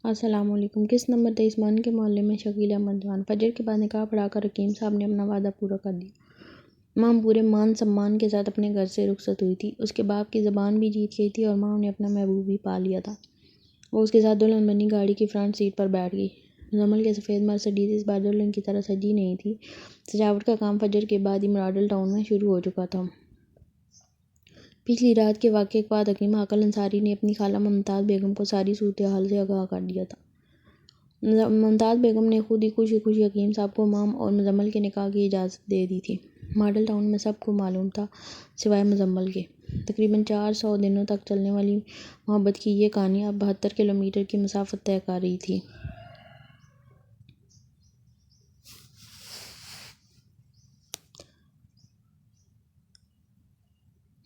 السلام علیکم۔ قسط نمبر 23 مان کے محلے میں شکیل احمد جوان۔ فجر کے بعد نکاح پڑھا کر حکیم صاحب نے اپنا وعدہ پورا کر دیا۔ مام پورے مان سمان کے ساتھ اپنے گھر سے رخصت ہوئی تھی۔ اس کے باپ کی زبان بھی جیت گئی تھی اور مام نے اپنا محبوب بھی پا لیا تھا۔ وہ اس کے ساتھ دلہن بنی گاڑی کی فرنٹ سیٹ پر بیٹھ گئی۔ مزمل کے سفید مرسڈیز اس بار دلہن کی طرح سجی نہیں تھی۔ سجاوٹ کا کام فجر کے بعد ہی ماڈل ٹاؤن میں شروع ہو چکا تھا۔ پچھلی رات کے واقعے کے بعد حکیم عاقل انصاری نے اپنی خالہ ممتاز بیگم کو ساری صورتحال سے آگاہ کر دیا تھا۔ ممتاز بیگم نے خود ہی خوشی خوشی حکیم صاحب کو مام اور مزمل کے نکاح کی اجازت دے دی تھی۔ ماڈل ٹاؤن میں سب کو معلوم تھا سوائے مزمل کے۔ تقریباً 400 دنوں تک چلنے والی محبت کی یہ کہانی اب 72 کلومیٹر کی مسافت طے کر رہی تھی۔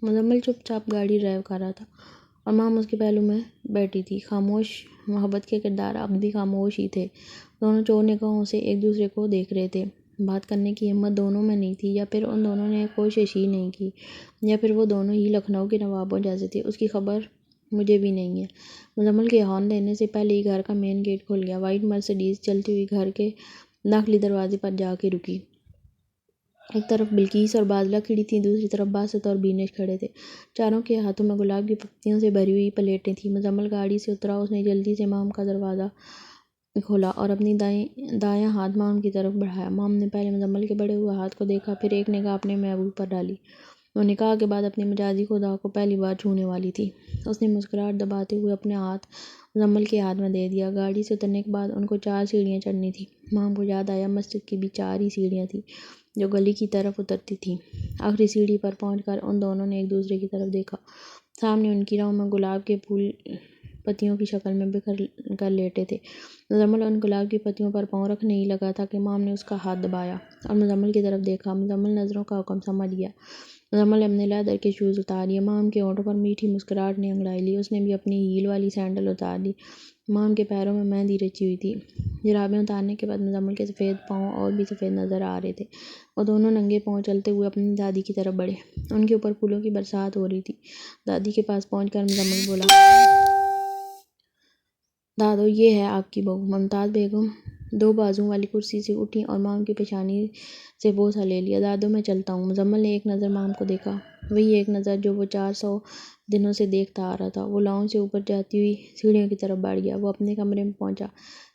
مزمل چپ چاپ گاڑی ڈرائیو کر رہا تھا اور مام اس کے پہلو میں بیٹھی تھی۔ خاموش محبت کے کردار اب بھی خاموش ہی تھے۔ دونوں چور نگاہوں سے ایک دوسرے کو دیکھ رہے تھے۔ بات کرنے کی ہمت دونوں میں نہیں تھی، یا پھر ان دونوں نے کوشش ہی نہیں کی، یا پھر وہ دونوں ہی لکھنؤ کے نوابوں جیسے تھے۔ اس کی خبر مجھے بھی نہیں ہے۔ مزمل کے ہارن دینے سے پہلے ہی گھر کا مین گیٹ کھل گیا۔ وائٹ مرسڈیز چلتی ہوئی گھر کے داخلی دروازے پر جا کے رکی۔ ایک طرف بلقیس اور بادلہ کھڑی تھیں، دوسری طرف باسط اور بینش کھڑے تھے۔ چاروں کے ہاتھوں میں گلاب کی پتیوں سے بھری ہوئی پلیٹیں تھیں۔ مزمل گاڑی سے اترا۔ اس نے جلدی سے مام کا دروازہ کھولا اور اپنی دایاں ہاتھ مام کی طرف بڑھایا۔ مام نے پہلے مزمل کے بڑھے ہوئے ہاتھ کو دیکھا، پھر ایک نگاہ اپنے محبوب پر ڈالی۔ وہ نکاح کے بعد اپنے مجازی خدا کو پہلی بار چھونے والی تھی۔ اس نے مسکراہٹ دباتے ہوئے اپنا ہاتھ مزمل کے ہاتھ میں دے دیا۔ گاڑی سے اترنے کے بعد ان کو 4 سیڑھیاں چڑھنی تھیں۔ مام کو یاد آیا مسجد کی بھی 4 ہی سیڑھیاں تھیں جو گلی کی طرف اترتی تھیں۔ آخری سیڑھی پر پہنچ کر ان دونوں نے ایک دوسرے کی طرف دیکھا۔ سامنے ان کی راہوں میں گلاب کے پھول پتیوں کی شکل میں بکھر کر لیٹے تھے۔ مزمل ان گلاب کی پتیوں پر پاؤں رکھنے ہی لگا تھا کہ مام نے اس کا ہاتھ دبایا اور مزمل کی طرف دیکھا۔ مزمل نظروں کا حکم سمجھ گیا۔ مزمل نے اپنے لیدر کے شوز اتار لیے۔ مام کے ہونٹوں پر میٹھی مسکراہٹ نے انگڑائی لی۔ اس نے بھی اپنی ہیل والی سینڈل اتار لی۔ مام کے پیروں میں مہندی رچی ہوئی تھی۔ جرابیں اتارنے کے بعد مزمل کے سفید پاؤں اور بھی سفید نظر آ رہے تھے۔ وہ دونوں ننگے پاؤں چلتے ہوئے اپنی دادی کی طرف بڑھے۔ ان کے اوپر پھولوں کی برسات ہو رہی تھی۔ دادی کے پاس پہنچ کر مزمل بولا، دادو یہ ہے آپ کی بہو۔ ممتاز بیگم 2 بازوؤں والی کرسی سے اٹھیں اور مام کی پیشانی سے بوسہ لے لیا۔ دادو میں چلتا ہوں۔ مزمل نے ایک نظر مام کو دیکھا، وہی ایک نظر جو وہ 400 دنوں سے دیکھتا آ رہا تھا۔ وہ لاؤنج سے اوپر جاتی ہوئی سیڑھیوں کی طرف بڑھ گیا۔ وہ اپنے کمرے میں پہنچا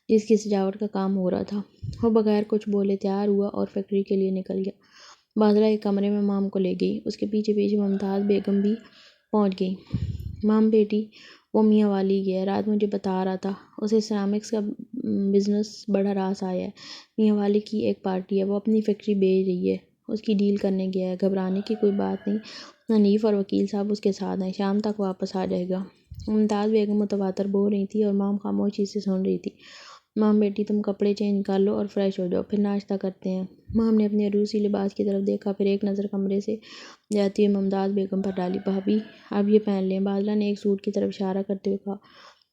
جس کی سجاوٹ کا کام ہو رہا تھا۔ وہ بغیر کچھ بولے تیار ہوا اور فیکٹری کے لیے نکل گیا۔ بادلہ ایک کمرے میں مام کو لے گئی۔ اس کے پیچھے پیچھے ممتاز بیگم بھی پہنچ گئی۔ مام بیٹی وہ میاں والی گیا، رات مجھے بتا رہا تھا، اسے سیرامکس کا بزنس بڑا راس آیا ہے۔ میاں والی کی ایک پارٹی ہے، وہ اپنی فیکٹری بیچ رہی ہے، اس کی ڈیل کرنے گیا ہے۔ گھبرانے کی کوئی بات نہیں، حنیف اور وکیل صاحب اس کے ساتھ ہیں، شام تک واپس آ جائے گا۔ ممتاز بیگم متواتر بول رہی تھی اور مام خاموشی سے سن رہی تھی۔ مام بیٹی تم کپڑے چینج کر لو اور فریش ہو جاؤ، پھر ناشتہ کرتے ہیں۔ مام نے اپنے عروسی لباس کی طرف دیکھا، پھر ایک نظر کمرے سے جاتی ہوئی ممتاز بیگم پر ڈالی۔ بھابی اب یہ پہن لیں۔ بادلہ نے ایک سوٹ کی طرف اشارہ کرتے ہوئے کہا۔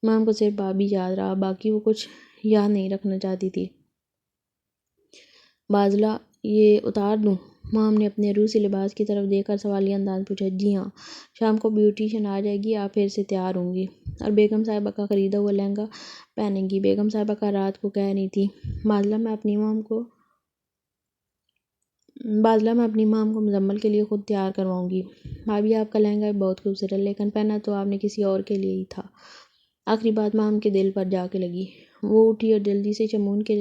مام کو صرف بھابی یاد رہا، باقی وہ کچھ یاد نہیں رکھنا چاہتی تھی۔ بادلہ یہ اتار دوں؟ مام نے اپنے عروسی لباس کی طرف دیکھ کر سوالیہ انداز میں پوچھا۔ جی ہاں، شام کو بیوٹیشن آ جائے گی، آپ پھر سے تیار ہوں گی اور بیگم صاحبہ کا خریدا ہوا لہنگا پہنیں گی۔ بیگم صاحبہ کا رات کو کہہ رہی تھی، بادلہ میں اپنی مام کو مزمل کے لیے خود تیار کرواؤں گی۔ بھابی آپ کا لہنگا بھی بہت خوبصورت ہے، لیکن پہنا تو آپ نے کسی اور کے لیے ہی تھا۔ آخری بات مام کے دل پر جا کے لگی۔ وہ اٹھی اور جلدی سے شمعون کے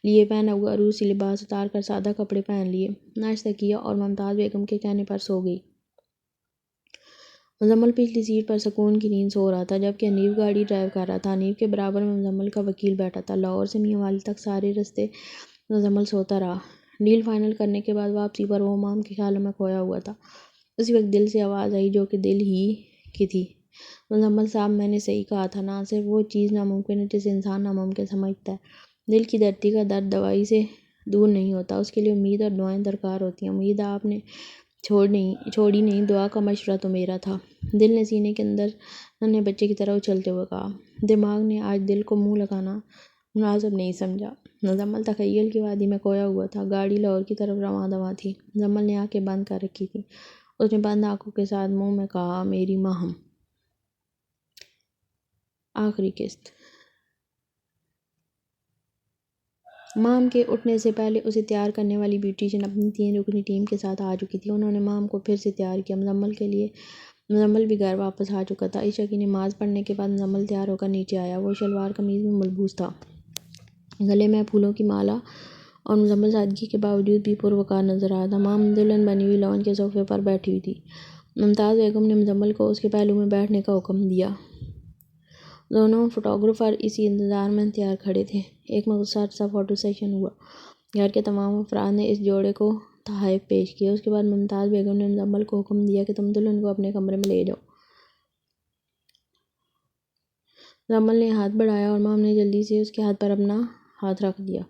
لیے پہنا ہوا عروسی لباس اتار کر سادہ کپڑے پہن لیے، ناشتہ کیا اور ممتاز بیگم کے کہنے پر سو گئی۔ مزمل پچھلی سیٹ پر سکون کی نیند سو رہا تھا، جبکہ حنیف گاڑی ڈرائیو کر رہا تھا۔ حنیف کے برابر میں مزمل کا وکیل بیٹھا تھا۔ لاہور سے میاں والی تک سارے رستے مزمل سوتا رہا۔ ڈیل فائنل کرنے کے بعد واپسی پر وہ مام کے خیالوں میں کھویا ہوا تھا۔ اسی وقت دل سے آواز آئی جو کہ دل ہی کی تھی، مزمل صاحب میں نے صحیح کہا تھا، نہ صرف وہ چیز ناممکن ہے جسے انسان ناممکن سمجھتا ہے۔ دل کی دھڑکی کا درد دوائی سے دور نہیں ہوتا، اس کے لیے امید اور دعائیں درکار ہوتی ہیں۔ امید آپ نے چھوڑی نہیں، دعا کا مشورہ تو میرا تھا، دل نے سینے کے اندر ننھے بچے کی طرح اچھلتے ہوئے کہا۔ دماغ نے آج دل کو منہ لگانا مناسب نہیں سمجھا۔ مزمل تخیل کی وادی میں کھویا ہوا تھا۔ گاڑی لاہور کی طرف رواں دواں تھی۔ مزمل نے آنکھیں بند کر رکھی تھیں۔ اس نے بند آنکھوں کے ساتھ منہ میں کہا، میری ماہم۔ آخری قسط۔ مام کے اٹھنے سے پہلے اسے تیار کرنے والی بیوٹیشین اپنی 3 رکنی ٹیم کے ساتھ آ چکی تھی۔ انہوں نے مام کو پھر سے تیار کیا مزمل کے لیے۔ مزمل بھی گھر واپس آ چکا تھا۔ عشاء کی نماز پڑھنے کے بعد مزمل تیار ہو کر نیچے آیا۔ وہ شلوار قمیض میں ملبوس تھا، گلے میں پھولوں کی مالا، اور مزمل سادگی کے باوجود بھی پروقار نظر آ رہا تھا۔ مام دلہن بنی ہوئی لان کے صوفے پر بیٹھی ہوئی تھی۔ ممتاز بیگم نے مزمل کو اس کے پہلو میں بیٹھنے کا حکم دیا۔ دونوں فوٹوگرافر اسی انتظار میں تیار کھڑے تھے۔ ایک مختصر سا فوٹو سیشن ہوا۔ گھر کے تمام افراد نے اس جوڑے کو تحائف پیش کیے۔ اس کے بعد ممتاز بیگم نے مزمل کو حکم دیا کہ تم دلہن کو اپنے کمرے میں لے جاؤ۔ مزمل نے ہاتھ بڑھایا اور مام نے جلدی سے اس کے ہاتھ پر اپنا ہاتھ رکھ دیا۔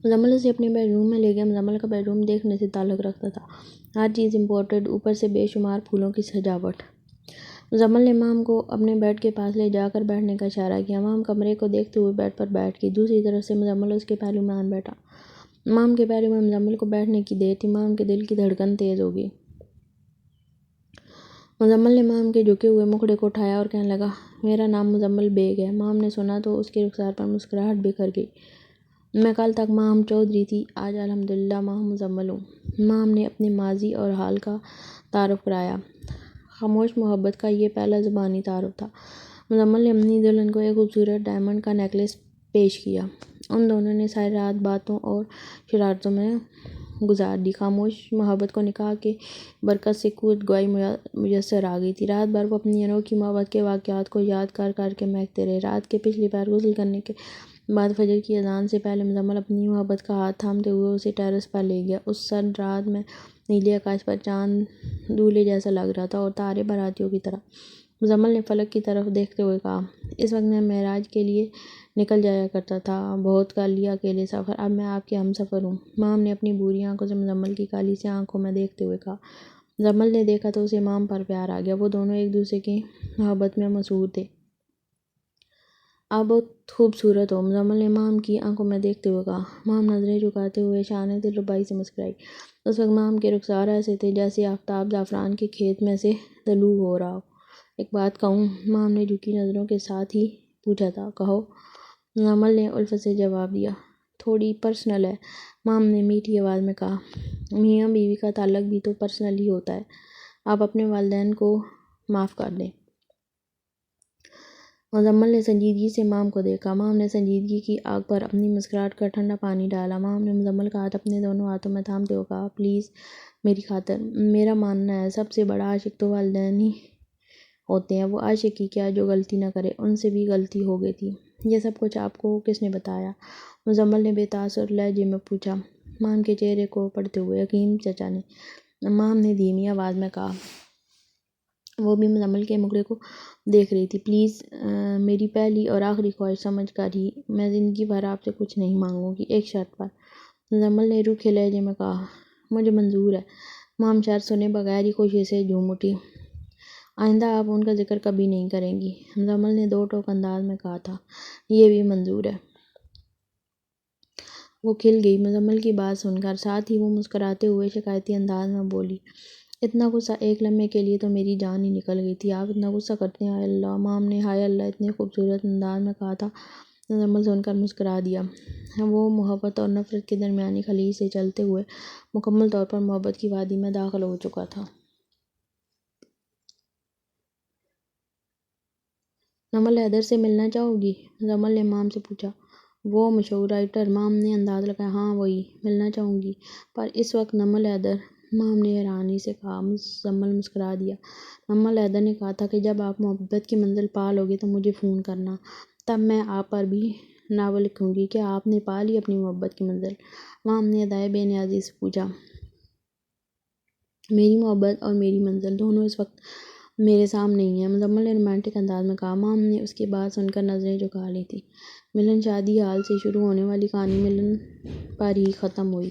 مزمل اسے اپنے بیڈ روم میں لے گیا۔ مزمل کا بیڈ روم دیکھنے سے تعلق رکھتا تھا، ہر چیز امپورٹڈ، اوپر سے بے شمار پھولوں کی سجاوٹ۔ مزمل نے مام کو اپنے بیڈ کے پاس لے جا کر بیٹھنے کا اشارہ کیا۔ مام کمرے کو دیکھتے ہوئے بیڈ پر بیٹھ گئی۔ دوسری طرف سے مزمل اس کے پہلو میں آن بیٹھا۔ مام کے پہلو میں مزمل کو بیٹھنے کی دیر تھی۔ مام کے دل کی دھڑکن تیز ہو گئی۔ مزمل نے مام کے جھکے ہوئے مکھڑے کو اٹھایا اور کہنے لگا، میرا نام مزمل بیگ ہے۔ مام نے سنا تو اس کے رخسار پر مسکراہٹ بکھر گئی۔ میں کل تک ماہم چودھری تھی، آج الحمدللہ ماہم مزمل ہوں۔ مام نے اپنے ماضی اور حال کا تعارف کرایا۔ خاموش محبت کا یہ پہلا زبانی تعارف تھا۔ مزمل نے اپنی دلہن کو ایک خوبصورت ڈائمنڈ کا نیکلس پیش کیا۔ ان دونوں نے ساری رات باتوں اور شرارتوں میں گزار دی۔ خاموش محبت کو نکاح کی برکت سے قوت گوئی میسر آ گئی تھی۔ رات بھر وہ اپنی انوکھی محبت کے واقعات کو یاد کر کر کے مہکتے رہے۔ رات کے پچھلی پہر غسل کرنے کے بعد فجر کی اذان سے پہلے مزمل اپنی محبت کا ہاتھ تھامتے ہوئے اسے ٹیرس پر لے گیا۔ اس سرد رات میں نیلے آکاش پر چاند دولہے جیسا لگ رہا تھا اور تارے باراتیوں کی طرح۔ مزمل نے فلک کی طرف دیکھتے ہوئے کہا، اس وقت میں معراج کے لیے نکل جایا کرتا تھا، بہت کر لیا اکیلے سفر، اب میں آپ کے ہمسفر ہوں۔ مام نے اپنی بھوری آنکھوں سے مزمل کی کالی سی آنکھوں میں دیکھتے ہوئے کہا۔ مزمل نے دیکھا تو اسے مام پر پیار آ گیا۔ وہ دونوں ایک دوسرے کی محبت میں مسحور تھے۔ آپ بہت خوبصورت ہو، مزمل نے مام کی آنکھوں میں دیکھتے ہوئے کہا۔ مام نظریں جھکاتے ہوئے شانِ دلربائی سے مسکرائی۔ اس وقت مام کے رخسار ایسے تھے جیسے آفتاب زعفران کے کھیت میں سے طلوع ہو رہا ہو۔ ایک بات کہوں؟ مام نے جھکی نظروں کے ساتھ ہی پوچھا تھا۔ کہو، مزمل نے الفت سے جواب دیا۔ تھوڑی پرسنل ہے، مام نے میٹھی آواز میں کہا۔ میاں بیوی کا تعلق بھی تو پرسنل ہی ہوتا ہے، آپ اپنے والدین کو معاف کر دیں۔ مزمل نے سنجیدگی سے مام کو دیکھا۔ مام نے سنجیدگی کی آگ پر اپنی مسکراہٹ کا ٹھنڈا پانی ڈالا۔ مام نے مزمل کا ہاتھ اپنے دونوں ہاتھوں میں تھامتے ہوئے کہا، پلیز میری خاطر، میرا ماننا ہے سب سے بڑا عاشق تو والدین ہی ہوتے ہیں۔ وہ عاشق ہی کیا جو غلطی نہ کرے، ان سے بھی غلطی ہو گئی تھی۔ یہ سب کچھ آپ کو کس نے بتایا؟ مزمل نے بے تاثر لہجے میں پوچھا۔ مام کے چہرے کو پڑھتے ہوئے، حکیم چچا نے، مام نے دھیمی آواز میں کہا۔ وہ بھی مزمل کے مکھڑے کو دیکھ رہی تھی۔ پلیز میری پہلی اور آخری خواہش سمجھ کر ہی، میں زندگی بھر آپ سے کچھ نہیں مانگوں گی، ایک شرط پر۔ مزمل نے روکھے لہجے میں کہا، مجھے منظور ہے۔ مام شرط سنے بغیر ہی خوشی سے جھوم اٹھی۔ آئندہ آپ ان کا ذکر کبھی نہیں کریں گی، مزمل نے دو ٹوک انداز میں کہا تھا۔ یہ بھی منظور ہے۔ وہ کھل گئی مزمل کی بات سن کر، ساتھ ہی وہ مسکراتے ہوئے شکایتی انداز میں بولی، اتنا غصہ ایک لمحے کے لیے تو میری جان ہی نکل گئی تھی، آپ اتنا غصہ کرتے ہیں، ہائے اللہ۔ مام نے ہائے اللہ اتنے خوبصورت انداز میں کہا تھا۔ مزمل سن کر مسکرا دیا۔ وہ محبت اور نفرت کے درمیانی خلیج سے چلتے ہوئے مکمل طور پر محبت کی وادی میں داخل ہو چکا تھا۔ نمل حیدر سے ملنا چاہو گی؟ مزمل نے مام سے پوچھا۔ وہ مشہور رائٹر؟ مام نے انداز لگایا۔ ہاں وہی، ملنا چاہوں گی، پر اس وقت نمل حیدر، مام نے حیرانی سے کہا۔ مزمل مسکرا دیا۔ نمل حیدر نے کہا تھا کہ جب آپ محبت کی منزل پا لو گے تو مجھے فون کرنا، تب میں آپ پر بھی ناول لکھوں گی۔ کیا آپ نے پا لی اپنی محبت کی منزل؟ مام نے ادائے بے نیازی سے پوچھا۔ میری محبت اور میری منزل دونوں اس وقت میرے سامنے ہی ہیں، مزمل نے رومانٹک انداز میں کہا۔ مام نے اس کی بات سن کر نظریں جھکا لی تھیں۔ ملن شادی حال سے شروع ہونے والی کہانی ملن پر ہی ختم ہوئی۔